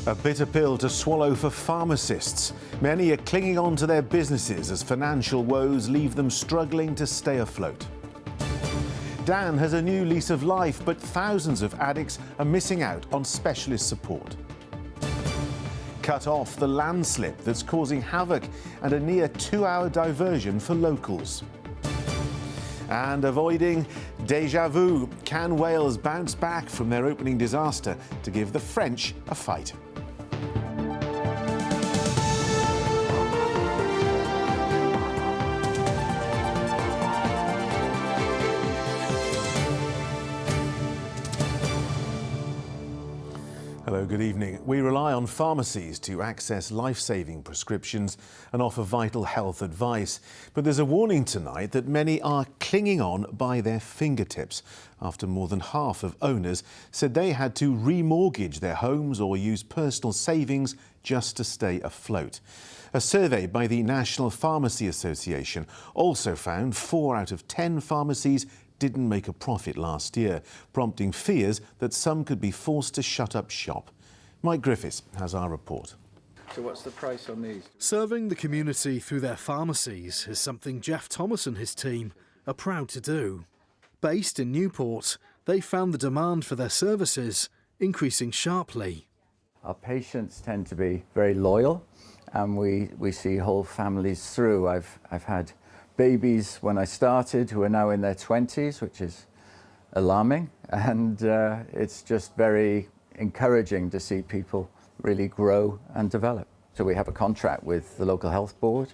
A bitter pill to swallow for pharmacists. Many are clinging on to their businesses as financial woes leave them struggling to stay afloat. Dan has a new lease of life, but thousands of addicts are missing out on specialist support. Cut off the landslide that's causing havoc and a near 2-hour diversion for locals. And avoiding déjà vu, can Wales bounce back from their opening disaster to give the French a fight? Hello, good evening. We rely on pharmacies to access life-saving prescriptions and offer vital health advice. But there's a warning tonight that many are clinging on by their fingertips after more than half of owners said they had to remortgage their homes or use personal savings just to stay afloat. A survey by the National Pharmacy Association also found 4 out of 10 pharmacies didn't make a profit last year, prompting fears that some could be forced to shut up shop. Mike Griffiths has our report. So what's the price on these? Serving the community through their pharmacies is something Jeff Thomas and his team are proud to do. Based in Newport, they found the demand for their services increasing sharply. Our patients tend to be very loyal, and we see whole families through. I've had babies when I started who are now in their 20s, which is alarming, and it's just very encouraging to see people really grow and develop. So we have a contract with the local health board,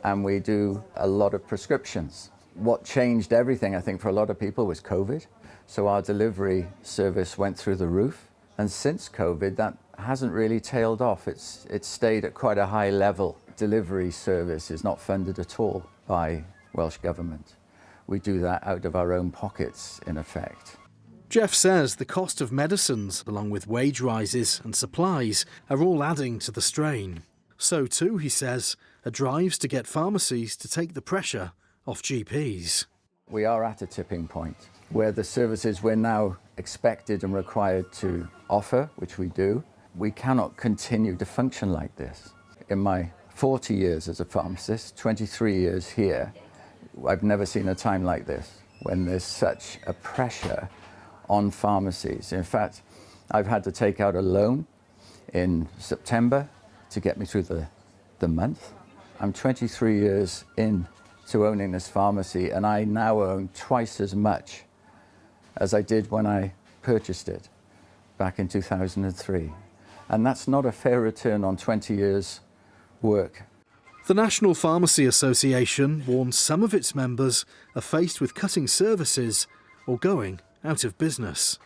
and we do a lot of prescriptions. What changed everything, I think, for a lot of people was COVID. So our delivery service went through the roof, and since COVID that hasn't really tailed off. It's stayed at quite a high level. Delivery service is not funded at all by Welsh Government. We do that out of our own pockets, in effect. Jeff says the cost of medicines, along with wage rises and supplies, are all adding to the strain. So too, he says, are drives to get pharmacies to take the pressure off GPs. We are at a tipping point where the services we're now expected and required to offer, which we do, we cannot continue to function like this. In my 40 years as a pharmacist, 23 years here, I've never seen a time like this when there's such a pressure on pharmacies. In fact, I've had to take out a loan in September to get me through the month. I'm 23 years into owning this pharmacy, and I now own twice as much as I did when I purchased it back in 2003. And that's not a fair return on 20 years' work. The National Pharmacy Association warns some of its members are faced with cutting services or going out of business.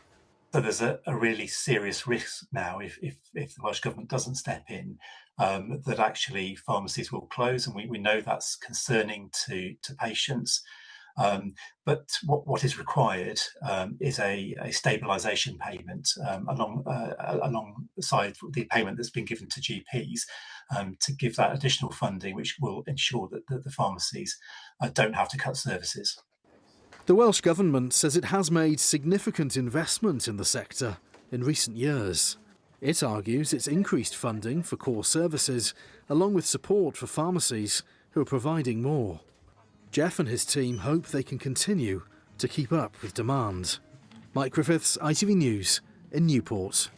So there's a really serious risk now if the Welsh Government doesn't step in, that actually pharmacies will close, and we know that's concerning to patients. But what is required is a stabilisation payment alongside the payment that's been given to GPs, to give that additional funding, which will ensure that the pharmacies don't have to cut services. The Welsh Government says it has made significant investment in the sector in recent years. It argues it's increased funding for core services, along with support for pharmacies who are providing more. Jeff and his team hope they can continue to keep up with demand. Mike Griffiths, ITV News in Newport.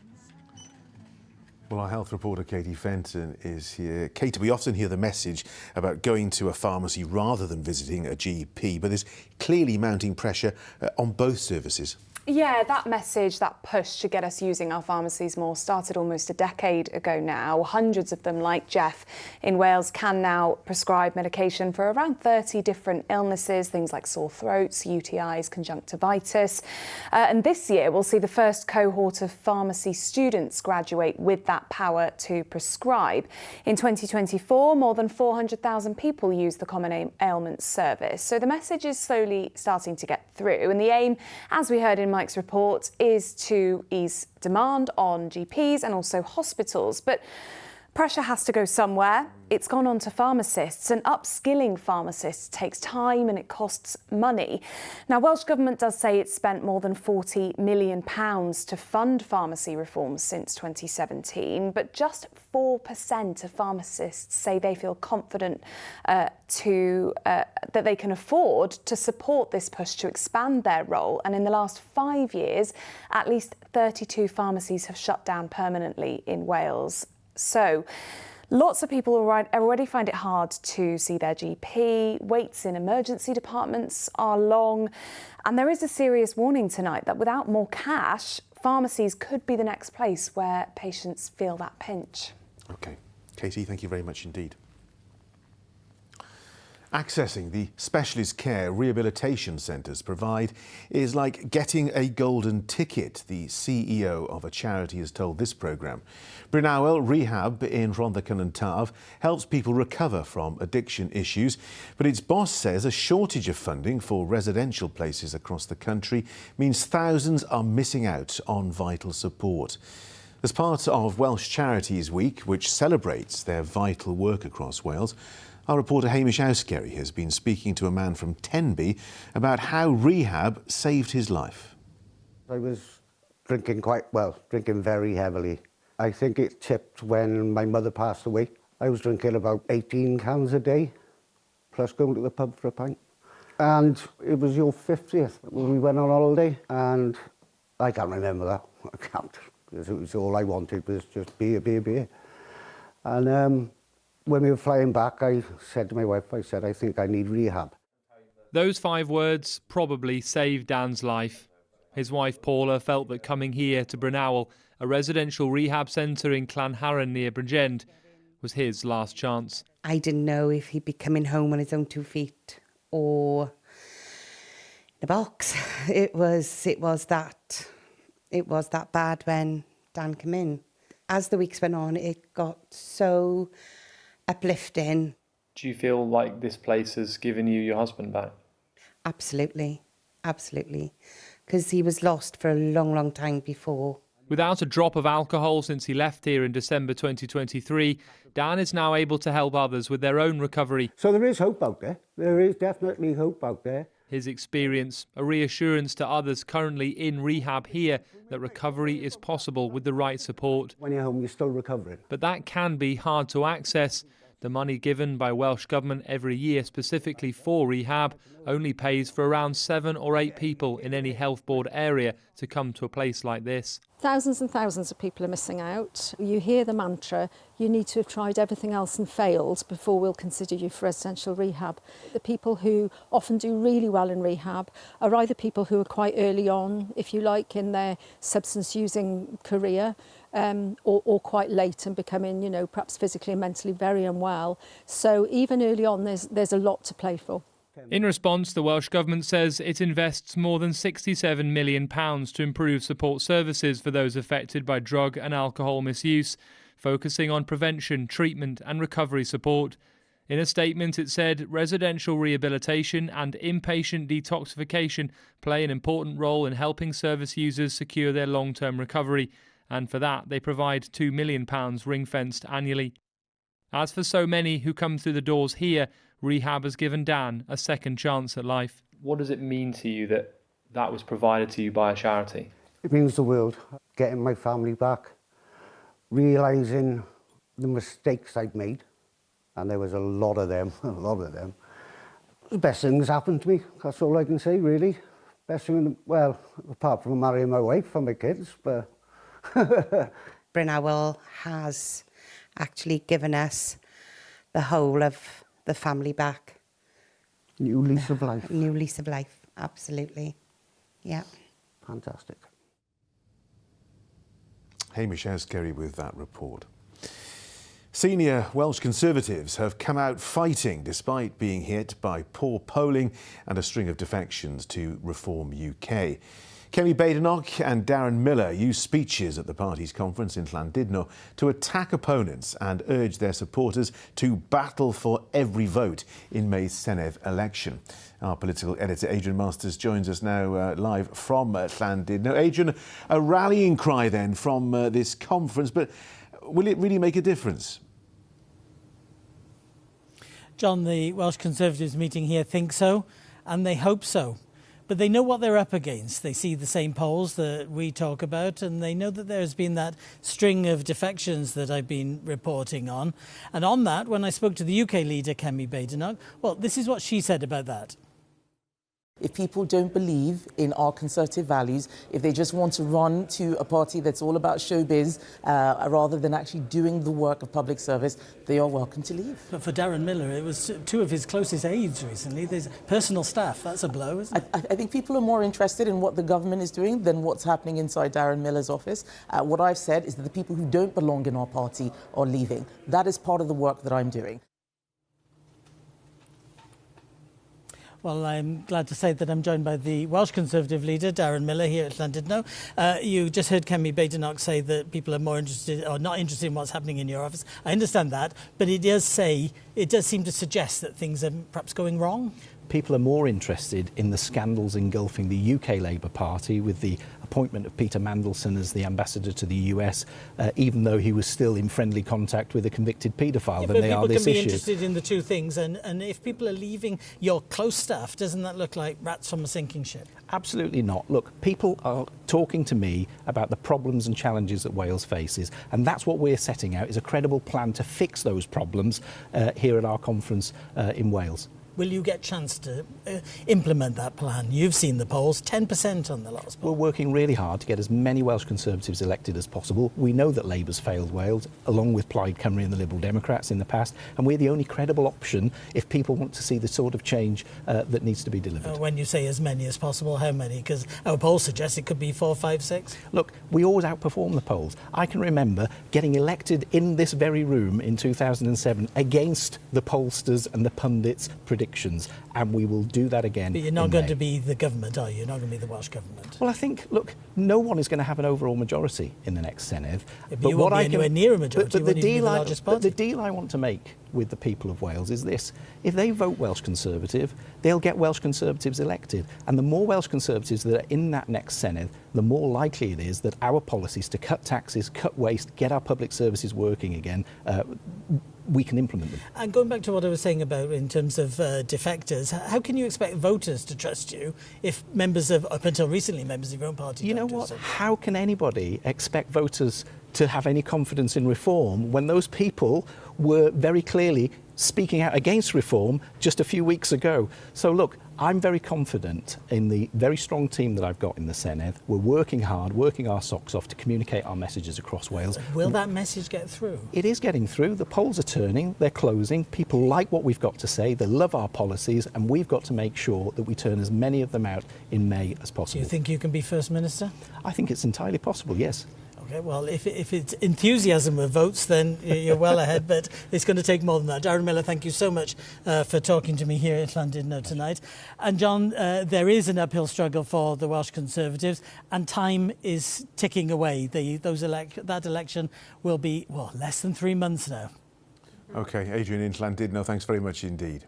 Well, our health reporter Katie Fenton is here. Katie, we often hear the message about going to a pharmacy rather than visiting a GP, but there's clearly mounting pressure on both services. Yeah, that message, that push to get us using our pharmacies more started almost a decade ago now. Hundreds of them, like Jeff in Wales, can now prescribe medication for around 30 different illnesses, things like sore throats, UTIs, conjunctivitis. And this year we'll see the first cohort of pharmacy students graduate with that power to prescribe. In 2024, more than 400,000 people used the Common Ailments service. So the message is slowly starting to get through. And the aim, as we heard in Mike's report, is to ease demand on GPs and also hospitals. But Pressure has to go somewhere. It's gone on to pharmacists, and upskilling pharmacists takes time and it costs money. Now, Welsh Government does say it's spent more than £40 million to fund pharmacy reforms since 2017, but just 4% of pharmacists say they feel confident that they can afford to support this push to expand their role. And in the last 5 years, at least 32 pharmacies have shut down permanently in Wales. So, lots of people already find it hard to see their GP. Waits in emergency departments are long. And there is a serious warning tonight that without more cash, pharmacies could be the next place where patients feel that pinch. OK. Katie, thank you very much indeed. Accessing the specialist care rehabilitation centres provide is like getting a golden ticket, the CEO of a charity has told this programme. Brynawel Rehab in Rhondda and Taf helps people recover from addiction issues, but its boss says a shortage of funding for residential places across the country means thousands are missing out on vital support. As part of Welsh Charities Week, which celebrates their vital work across Wales, our reporter Hamish Auskerry has been speaking to a man from Tenby about how rehab saved his life. I was drinking very heavily. I think it tipped when my mother passed away. I was drinking about 18 cans a day, plus going to the pub for a pint. And it was your 50th when we went on holiday, and I can't remember that. I can't, because it was all I wanted was just beer. And when we were flying back, I said to my wife, I think I need rehab. Those 5 words probably saved Dan's life. His wife Paula felt that coming here to Brynawel, a residential rehab centre in Llanharan near Bridgend, was his last chance. I didn't know if he'd be coming home on his own 2 feet or in a box. It was that bad when Dan came in. As the weeks went on, it got so uplifting. Do you feel like this place has given you your husband back? Absolutely, because he was lost for a long time before. Without a drop of alcohol since he left here in December 2023, Dan is now able to help others with their own recovery. So there is hope out there. There is definitely hope out there. His experience, a reassurance to others currently in rehab here that recovery is possible with the right support. When you're home, you're still recovering. But that can be hard to access. The money given by Welsh Government every year specifically for rehab only pays for around 7 or 8 people in any health board area to come to a place like this. Thousands and thousands of people are missing out. You hear the mantra, you need to have tried everything else and failed before we'll consider you for residential rehab. The people who often do really well in rehab are either people who are quite early on, if you like, in their substance using career, or quite late and becoming, perhaps physically and mentally very unwell. So even early on, there's a lot to play for. In response, the Welsh Government says it invests more than £67 million to improve support services for those affected by drug and alcohol misuse, focusing on prevention, treatment and recovery support. In a statement, it said residential rehabilitation and inpatient detoxification play an important role in helping service users secure their long-term recovery, and for that they provide £2 million ring-fenced annually. As for so many who come through the doors here, rehab has given Dan a second chance at life. What does it mean to you that that was provided to you by a charity? It means the world. Getting my family back, realising the mistakes I'd made, and there was a lot of them. The best things happened to me, that's all I can say, really. Best thing, well, apart from marrying my wife and my kids, but... Brynawel has actually given us the whole of the family back. New lease of life. New lease of life, absolutely. Yeah. Fantastic. Hamish Auskerry with that report. Senior Welsh Conservatives have come out fighting despite being hit by poor polling and a string of defections to Reform UK. Kemi Badenoch and Darren Miller used speeches at the party's conference in Llandudno to attack opponents and urge their supporters to battle for every vote in May's Senedd election. Our political editor Adrian Masters joins us now live from Llandudno. Adrian, a rallying cry then from this conference, but will it really make a difference? John, the Welsh Conservatives meeting here think so, and they hope so. But they know what they're up against. They see the same polls that we talk about, and they know that there's been that string of defections that I've been reporting on. And on that, when I spoke to the UK leader, Kemi Badenoch, well, this is what she said about that. If people don't believe in our Conservative values, if they just want to run to a party that's all about showbiz rather than actually doing the work of public service, they are welcome to leave. But for Darren Miller, it was two of his closest aides recently. There's personal staff. That's a blow, isn't it? I think people are more interested in what the government is doing than what's happening inside Darren Miller's office. What I've said is that the people who don't belong in our party are leaving. That is part of the work that I'm doing. Well, I'm glad to say that I'm joined by the Welsh Conservative leader, Darren Miller, here at Llandudno. You just heard Kemi Badenoch say that people are more interested or not interested in what's happening in your office. I understand that, but it does seem to suggest that things are perhaps going wrong. People are more interested in the scandals engulfing the UK Labour Party, with the appointment of Peter Mandelson as the ambassador to the US, even though he was still in friendly contact with a convicted paedophile, than they are this issue. People can be interested in the two things, and if people are leaving your close staff, doesn't that look like rats from a sinking ship? Absolutely not. Look, people are talking to me about the problems and challenges that Wales faces, and that's what we're setting out, is a credible plan to fix those problems here at our conference in Wales. Will you get a chance to implement that plan? You've seen the polls, 10% on the last poll. We're working really hard to get as many Welsh Conservatives elected as possible. We know that Labour's failed Wales, along with Plaid Cymru and the Liberal Democrats in the past, and we're the only credible option if people want to see the sort of change that needs to be delivered. When you say as many as possible, how many? Because our poll suggests it could be 4, 5, 6. Look, we always outperform the polls. I can remember getting elected in this very room in 2007 against the pollsters and the pundits' predictions, and we will do that again. But you're not going to be the government, are you? You're not going to be the Welsh government. Well, I think, look, no one is going to have an overall majority in the next Senedd. Yeah, but you won't be anywhere near a majority. But the deal I want to make with the people of Wales is this: if they vote Welsh Conservative, they'll get Welsh Conservatives elected, and the more Welsh Conservatives that are in that next Senedd, the more likely it is that our policies to cut taxes, cut waste, get our public services working again, we can implement them. And going back to what I was saying about in terms of defectors, how can you expect voters to trust you if up until recently, members of your own party You know what? How can anybody expect voters to have any confidence in reform when those people were very clearly speaking out against reform just a few weeks ago? So look, I'm very confident in the very strong team that I've got in the Senedd. We're working hard, working our socks off to communicate our messages across Wales. Will that message get through? It is getting through. The polls are turning, they're closing. People like what we've got to say, they love our policies, and we've got to make sure that we turn as many of them out in May as possible. Do you think you can be First Minister? I think it's entirely possible, yes. OK, well, if it's enthusiasm with votes, then you're well ahead, but it's going to take more than that. Darren Miller, thank you so much for talking to me here at Llandudno tonight. And John, there is an uphill struggle for the Welsh Conservatives, and time is ticking away. That election will be, well, less than 3 months now. OK, Adrian in Llandudno, thanks very much indeed.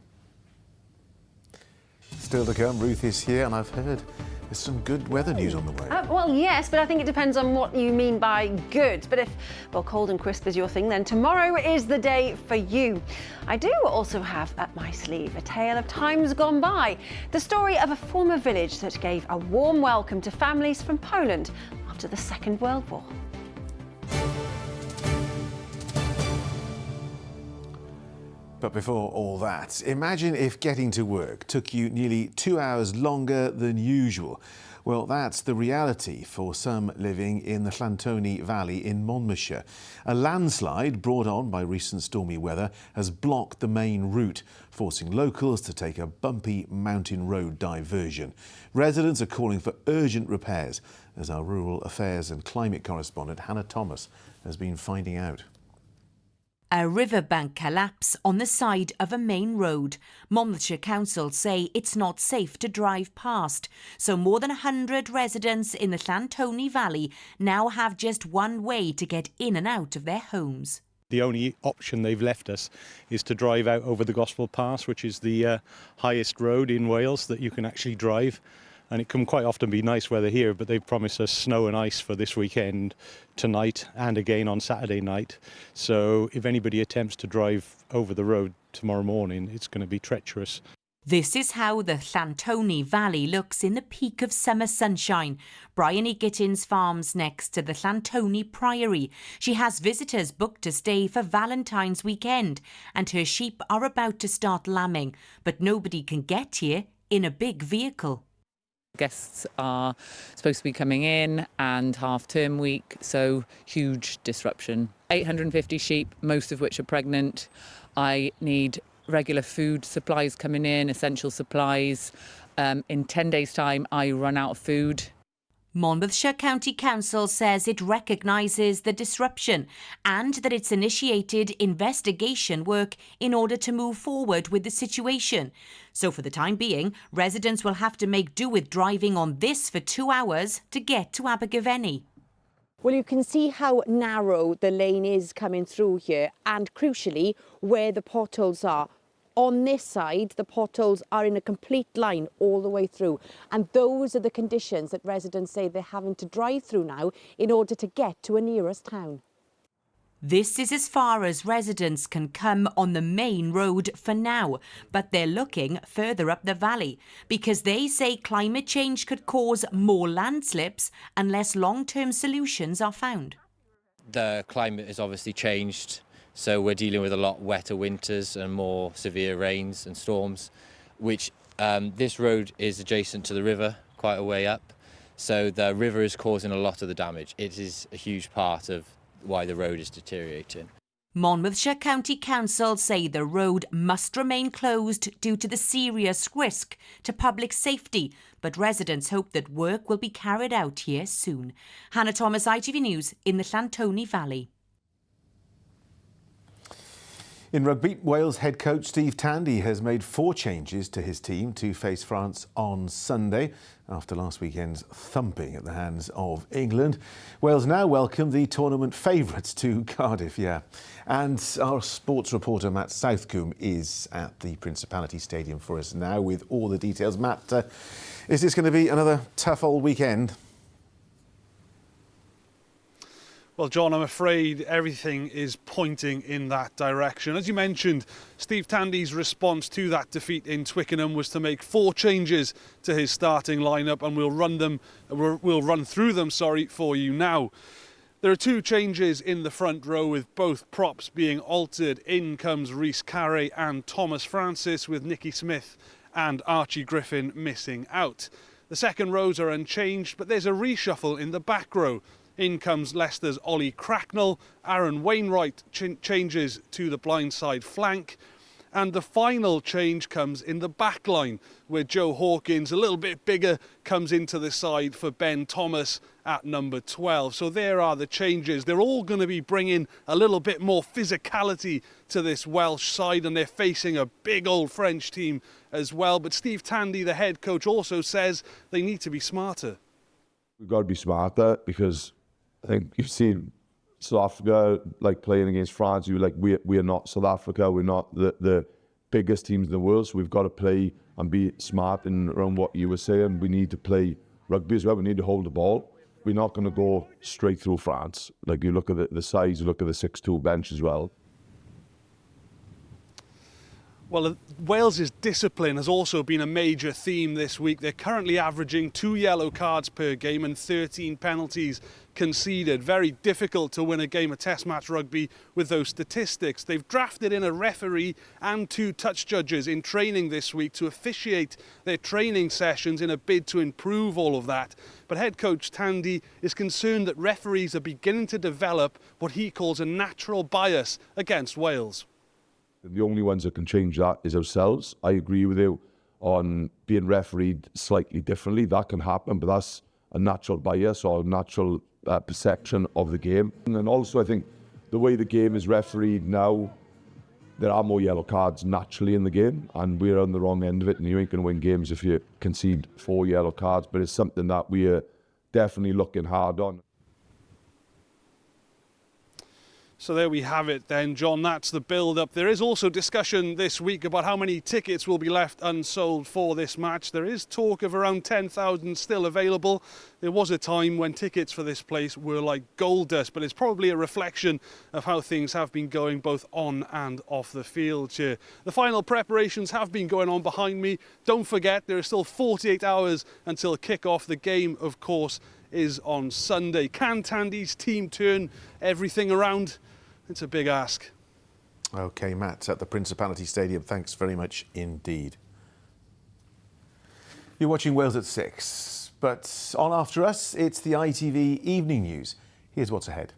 Still to come, Ruth is here, and I've heard there's some good weather news on the way. Well, yes, but I think it depends on what you mean by good. But if, well, cold and crisp is your thing, then tomorrow is the day for you. I do also have up my sleeve a tale of times gone by. The story of a former village that gave a warm welcome to families from Poland after the Second World War. But before all that, imagine if getting to work took you nearly 2 hours longer than usual. Well, that's the reality for some living in the Llantoni Valley in Monmouthshire. A landslide brought on by recent stormy weather has blocked the main route, forcing locals to take a bumpy mountain road diversion. Residents are calling for urgent repairs, as our rural affairs and climate correspondent Hannah Thomas has been finding out. A riverbank collapse on the side of a main road. Monmouthshire Council say it's not safe to drive past, so more than 100 residents in the Llantoni Valley now have just one way to get in and out of their homes. The only option they've left us is to drive out over the Gospel Pass, which is the highest road in Wales that you can actually drive. and it can quite often be nice weather here, but they've promised us snow and ice for this weekend, tonight and again on Saturday night. So if anybody attempts to drive over the road tomorrow morning, it's going to be treacherous. This is how the Llantoni Valley looks in the peak of summer sunshine. Bryony Gittins farms next to the Llantoni Priory. She has visitors booked to stay for Valentine's weekend, and her sheep are about to start lambing, but nobody can get here in a big vehicle. Guests are supposed to be coming in and half-term week, so huge disruption. 850 sheep, most of which are pregnant. I need regular food supplies coming in, essential supplies. In 10 days' time, I run out of food. Monmouthshire County Council says it recognises the disruption and that it's initiated investigation work in order to move forward with the situation. So for the time being, residents will have to make do with driving on this for 2 hours to get to Abergavenny. Well, you can see how narrow the lane is coming through here, and crucially where the potholes are. On this side, the potholes are in a complete line all the way through, and those are the conditions that residents say they're having to drive through now in order to get to a nearest town. This is as far as residents can come on the main road for now, but they're looking further up the valley because they say climate change could cause more landslips unless long-term solutions are found. The climate has obviously changed, so we're dealing with a lot wetter winters and more severe rains and storms, which this road is adjacent to the river quite a way up, so the river is causing a lot of the damage. It is a huge part of why the road is deteriorating. Monmouthshire County Council say the road must remain closed due to the serious risk to public safety, but residents hope that work will be carried out here soon. Hannah Thomas, ITV News in the Llantoni Valley. In rugby, Wales head coach Steve Tandy has made 4 changes to his team to face France on Sunday after last weekend's thumping at the hands of England. Wales now welcome the tournament favourites to Cardiff, And our sports reporter Matt Southcombe is at the Principality Stadium for us now with all the details. Matt, is this going to be another tough old weekend? Well, John, I'm afraid everything is pointing in that direction. As you mentioned, Steve Tandy's response to that defeat in Twickenham was to make 4 changes to his starting lineup, and we'll run through them, for you now. There are 2 changes in the front row, with both props being altered. In comes Rhys Carey and Thomas Francis, with Nicky Smith and Archie Griffin missing out. The second rows are unchanged, but there's a reshuffle in the back row. In comes Leicester's Ollie Cracknell, Aaron Wainwright changes to the blindside flank, and the final change comes in the back line, where Joe Hawkins, a little bit bigger, comes into the side for Ben Thomas at number 12. So there are the changes. They're all going to be bringing a little bit more physicality to this Welsh side, and they're facing a big old French team as well. But Steve Tandy, the head coach, also says they need to be smarter. We've got to be smarter because I think you've seen South Africa playing against France. You we are not South Africa. We're not the biggest teams in the world. So we've got to play and be smart in around what you were saying. We need to play rugby as well. We need to hold the ball. We're not going to go straight through France. You look at the size. You look at the 6'2" bench as well. Well, Wales's discipline has also been a major theme this week. They're currently averaging 2 yellow cards per game and 13 penalties conceded. Very difficult to win a game of Test match rugby with those statistics. They've drafted in a referee and 2 touch judges in training this week to officiate their training sessions in a bid to improve all of that. But head coach Tandy is concerned that referees are beginning to develop what he calls a natural bias against Wales. The only ones that can change that is ourselves. I agree with you on being refereed slightly differently. That can happen, but that's a natural bias or natural perception of the game. And also I think the way the game is refereed now, there are more yellow cards naturally in the game, and we're on the wrong end of it, and you ain't going to win games if you concede 4 yellow cards, but it's something that we are definitely looking hard on. So there we have it then, John. That's the build-up. There is also discussion this week about how many tickets will be left unsold for this match. There is talk of around 10,000 still available. There was a time when tickets for this place were like gold dust, but it's probably a reflection of how things have been going both on and off the field here. The final preparations have been going on behind me. Don't forget, there are still 48 hours until kick-off. The game, of course, is on Sunday. Can Tandy's team turn everything around? It's a big ask. OK, Matt, at the Principality Stadium, thanks very much indeed. You're watching Wales at 6, but on after us, it's the ITV Evening News. Here's what's ahead.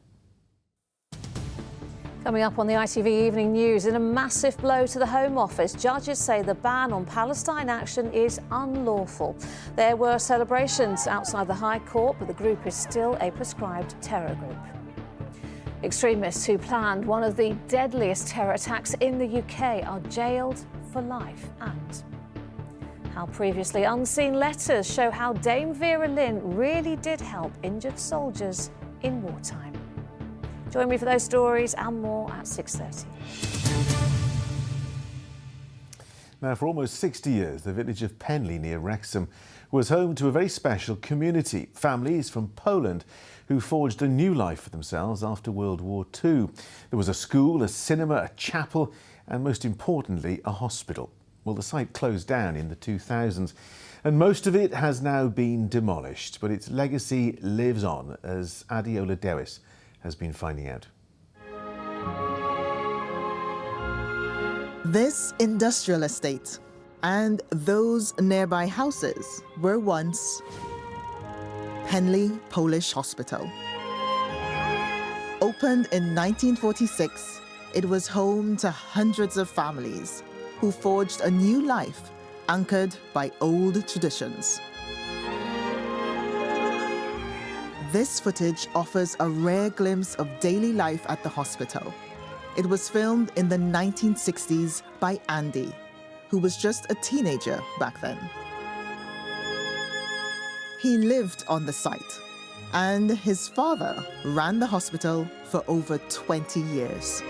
Coming up on the ITV Evening News, in a massive blow to the Home Office, judges say the ban on Palestine action is unlawful. There were celebrations outside the High Court, but the group is still a prescribed terror group. Extremists who planned one of the deadliest terror attacks in the UK are jailed for life. And how previously unseen letters show how Dame Vera Lynn really did help injured soldiers in wartime. Join me for those stories and more at 6:30. Now, for almost 60 years, the village of Penley near Wrexham was home to a very special community, families from Poland who forged a new life for themselves after World War II. There was a school, a cinema, a chapel, and most importantly, a hospital. Well, the site closed down in the 2000s, and most of it has now been demolished, but its legacy lives on, as Adiola Dewis has been finding out. This industrial estate and those nearby houses were once Penley Polish Hospital. Opened in 1946, it was home to hundreds of families who forged a new life anchored by old traditions. This footage offers a rare glimpse of daily life at the hospital. It was filmed in the 1960s by Andy, who was just a teenager back then. He lived on the site, and his father ran the hospital for over 20 years.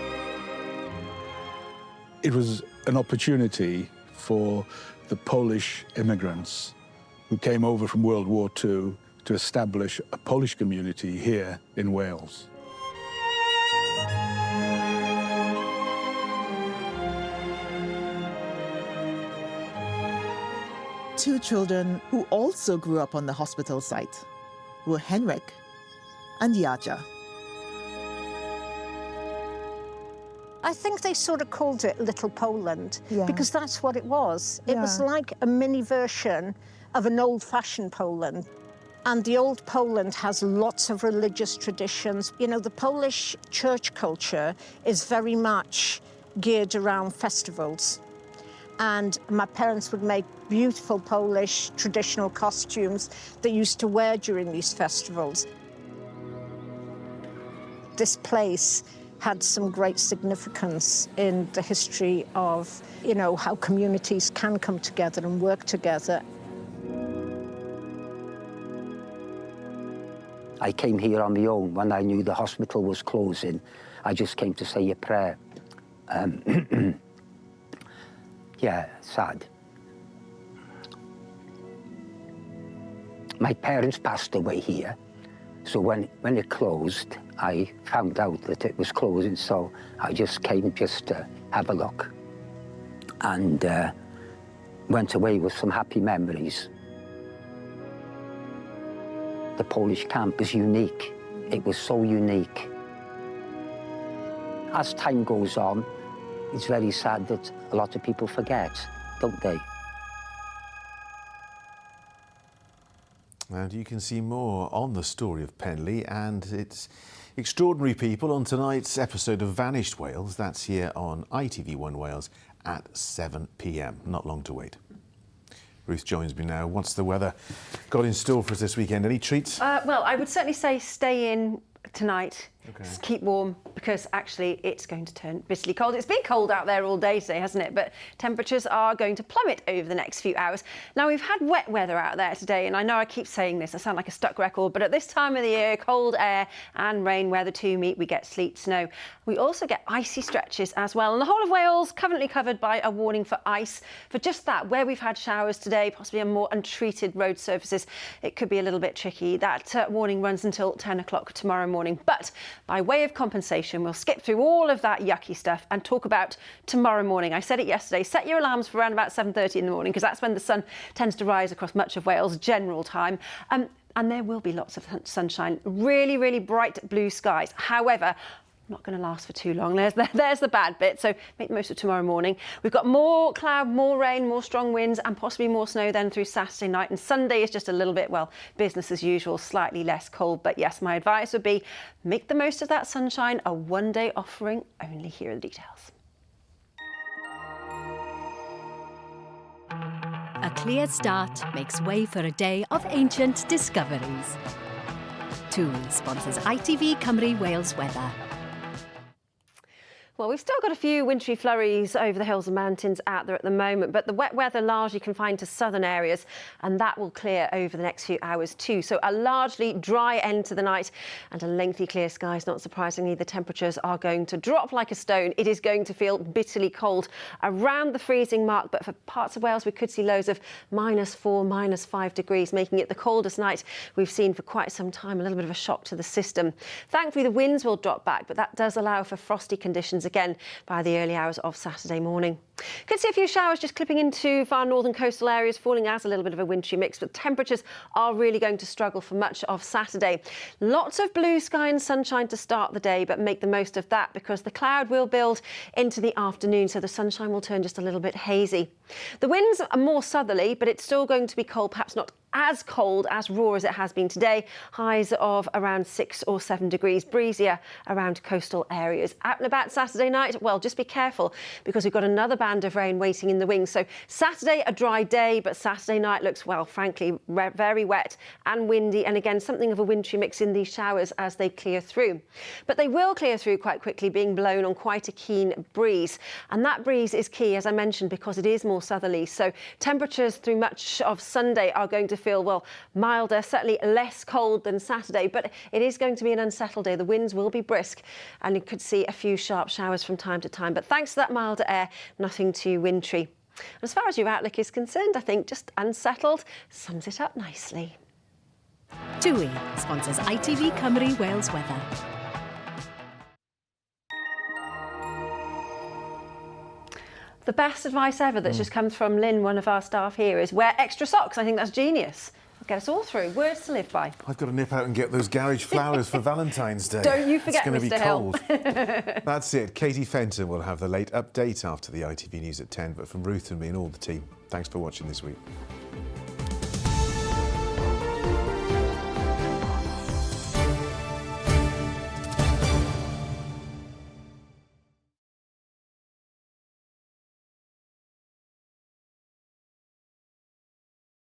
It was an opportunity for the Polish immigrants who came over from World War II to establish a Polish community here in Wales. Two children who also grew up on the hospital site were Henrik and Jaja. I think they sort of called it Little Poland because that's what it was. It was like a mini version of an old-fashioned Poland. And the old Poland has lots of religious traditions. You know, the Polish church culture is very much geared around festivals. And my parents would make beautiful Polish traditional costumes they used to wear during these festivals. This place had some great significance in the history of, you know, how communities can come together and work together. I came here on my own when I knew the hospital was closing. I just came to say a prayer. Yeah, sad. My parents passed away here, so when it closed, I found out that it was closing, so I just came just to have a look and went away with some happy memories. The Polish camp is unique. It was so unique. As time goes on, it's very sad that a lot of people forget, don't they? And you can see more on the story of Penley and its extraordinary people on tonight's episode of Vanished Wales. That's here on ITV1 Wales at 7 p.m. Not long to wait. Ruth joins me now. What's the weather got in store for us this weekend? Any treats? Well, I would certainly say stay in tonight. Just keep warm, because actually it's going to turn bitterly cold. It's been cold out there all day today, hasn't it? But temperatures are going to plummet over the next few hours. Now, we've had wet weather out there today, and I know I keep saying this, I sound like a stuck record, but at this time of the year, cold air and rain where the two meet, we get sleet, snow. We also get icy stretches as well. And the whole of Wales currently covered by a warning for ice. For just that, where we've had showers today, possibly on more untreated road surfaces, it could be a little bit tricky. That warning runs until 10 o'clock tomorrow morning. But by way of compensation, we'll skip through all of that yucky stuff and talk about tomorrow morning. I said it yesterday, set your alarms for around about 7:30 in the morning, because that's when the sun tends to rise across much of Wales, general time. And there will be lots of sunshine, really, really bright blue skies. However, not going to last for too long. There's the bad bit, so make the most of tomorrow morning. We've got more cloud, more rain, more strong winds, and possibly more snow then through Saturday night. And Sunday is just a little bit, well, business as usual, slightly less cold. But yes, my advice would be make the most of that sunshine. A one-day offering only. Here are the details. A clear start makes way for a day of ancient discoveries. TUI sponsors ITV Cymru Wales weather. Well, we've still got a few wintry flurries over the hills and mountains out there at the moment, but the wet weather largely confined to southern areas, and that will clear over the next few hours too. So a largely dry end to the night and a lengthy clear skies. Not surprisingly, the temperatures are going to drop like a stone. It is going to feel bitterly cold around the freezing mark, but for parts of Wales, we could see lows of -4, -5 degrees, making it the coldest night we've seen for quite some time. A little bit of a shock to the system. Thankfully, the winds will drop back, but that does allow for frosty conditions again by the early hours of Saturday morning. Could see a few showers just clipping into far northern coastal areas, falling as a little bit of a wintry mix, but temperatures are really going to struggle for much of Saturday. Lots of blue sky and sunshine to start the day, but make the most of that, because the cloud will build into the afternoon, so the sunshine will turn just a little bit hazy. The winds are more southerly, but it's still going to be cold, perhaps not as cold, as raw as it has been today. Highs of around 6 or 7 degrees, breezier around coastal areas. Out and about Saturday night, well, just be careful, because we've got another band of rain waiting in the wings. So Saturday, a dry day, but Saturday night looks, well, frankly, very wet and windy. And again, something of a wintry mix in these showers as they clear through. But they will clear through quite quickly, being blown on quite a keen breeze. And that breeze is key, as I mentioned, because it is more southerly. So temperatures through much of Sunday are going to feel, well, milder, certainly less cold than Saturday, but it is going to be an unsettled day. The winds will be brisk, and you could see a few sharp showers from time to time, but thanks to that milder air, nothing too wintry. And as far as your outlook is concerned, I think just unsettled sums it up nicely. TUI sponsors ITV Cymru Wales weather. The best advice ever that's just come from Lynn, one of our staff here, is wear extra socks. I think that's genius. Get us all through. Words to live by. I've got to nip out and get those garage flowers for Valentine's Day. Don't you forget, Mr. Hill. It's going to be cold. That's it. Katie Fenton will have the late update after the ITV News at 10. But from Ruth and me and all the team, thanks for watching this week.